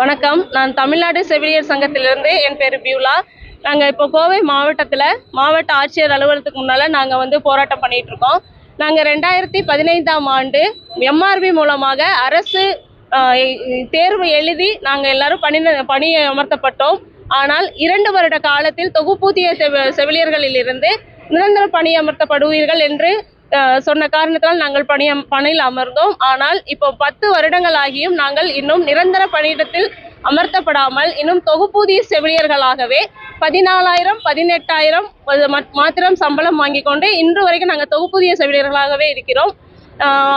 வணக்கம். நான் தமிழ்நாடு செவிலியர் சங்கத்திலிருந்து என் பேர் பியூலா. நாங்கள் இப்போ கோவை மாவட்டத்தில் மாவட்ட ஆட்சியர் அலுவலகத்துக்கு முன்னால் நாங்கள் போராட்டம் பண்ணிட்டு இருக்கோம். நாங்கள் 2015ஆம் ஆண்டு எம்ஆர்பி மூலமாக அரசு தேர்வு எழுதி நாங்கள் எல்லாரும் பணி அமர்த்தப்பட்டோம். ஆனால் 2 வருட காலத்தில் தொகுப்பூதிய செவிலியர்களிலிருந்து நிரந்தர பணி அமர்த்தப்படுவீர்கள் என்று சொன்ன காரணத்தால் நாங்கள் பணியில் அமர்ந்தோம். ஆனால் இப்போ 10 வருடங்கள் ஆகியும் நாங்கள் இன்னும் நிரந்தர பணியிடத்தில் அமர்த்தப்படாமல் இன்னும் தொகுப்பூதிய செவிலியர்களாகவே 14,000 18,000 மாத்திரம் சம்பளம் வாங்கி கொண்டு இன்று வரைக்கும் நாங்கள் தொகுப்பூதிய செவிலியர்களாகவே இருக்கிறோம்.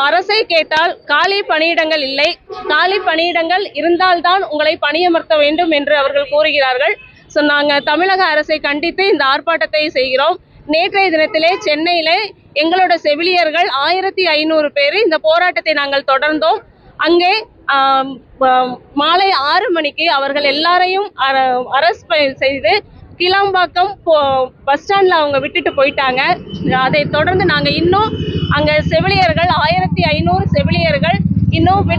அரசை கேட்டால் காலி பணியிடங்கள் இல்லை, காலி பணியிடங்கள் இருந்தால்தான் உங்களை பணியமர்த்த வேண்டும் என்று அவர்கள் கூறுகிறார்கள். ஸோ நாங்கள் தமிழக அரசை கண்டித்து இந்த ஆர்ப்பாட்டத்தை செய்கிறோம். நேற்றைய தினத்திலே சென்னையிலே எங்களோட செவிலியர்கள் 1500 பேர் இந்த போராட்டத்தை நாங்கள் தொடர்ந்தோம். அங்கே மாலை 6 மணிக்கு அவர்கள் எல்லாரையும் அரெஸ்ட் செய்து கிளாம்பாக்கம் பஸ் ஸ்டாண்ட்ல அவங்க விட்டுட்டு போயிட்டாங்க. அதை தொடர்ந்து நாங்கள் இன்னும் அங்கே செவிலியர்கள் 1500 செவிலியர்கள் இன்னும்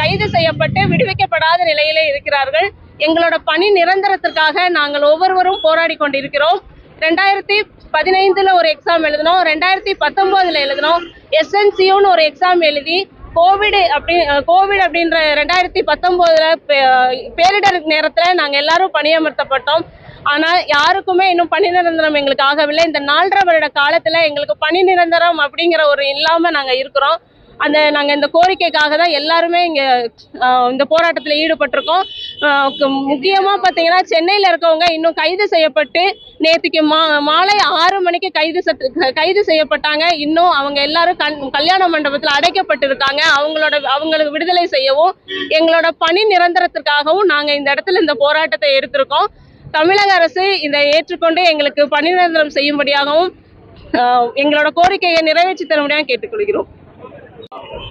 கைது செய்யப்பட்டு விடுவிக்கப்படாத நிலையிலே இருக்கிறார்கள். எங்களோட பணி நிரந்தரத்திற்காக நாங்கள் ஒவ்வொருவரும் போராடி கொண்டிருக்கிறோம். 2015 ஒரு எக்ஸாம் எழுதினோம், 2019 எழுதினோம், SNCUன்னு ஒரு எக்ஸாம் எழுதி கோவிட் அப்படின்ற 2019 பேரிடர் நேரத்தில் நாங்கள் எல்லாரும் பணியமர்த்தப்பட்டோம். ஆனால் யாருக்குமே இன்னும் பணி நிரந்தரம் எங்களுக்கு ஆகவில்லை. இந்த 4.5 வருட காலத்தில் எங்களுக்கு பணி நிரந்தரம் அப்படிங்கிற ஒரு இல்லாமல் நாங்கள் இருக்கிறோம். நாங்கள் இந்த கோரிக்கைக்காக தான் எல்லாருமே இங்கே இந்த போராட்டத்தில் ஈடுபட்டிருக்கோம். முக்கியமாக பார்த்தீங்கன்னா சென்னையில் இருக்கவங்க இன்னும் கைது செய்யப்பட்டு நேற்றுக்கு மாலை 6 மணிக்கு கைது செய்யப்பட்டாங்க. இன்னும் அவங்க எல்லாரும் கல்யாண மண்டபத்தில் அடைக்கப்பட்டிருக்காங்க. அவங்களுக்கு விடுதலை செய்யவும் எங்களோட பணி நிரந்தரத்திற்காகவும் நாங்கள் இந்த இடத்துல இந்த போராட்டத்தை எடுத்திருக்கோம். தமிழக அரசு இதை ஏற்றுக்கொண்டு எங்களுக்கு பணி நிரந்தரம் செய்யும்படியாகவும் எங்களோட கோரிக்கையை நிறைவேற்றி தரும்படியாக கேட்டுக்கொள்கிறோம்.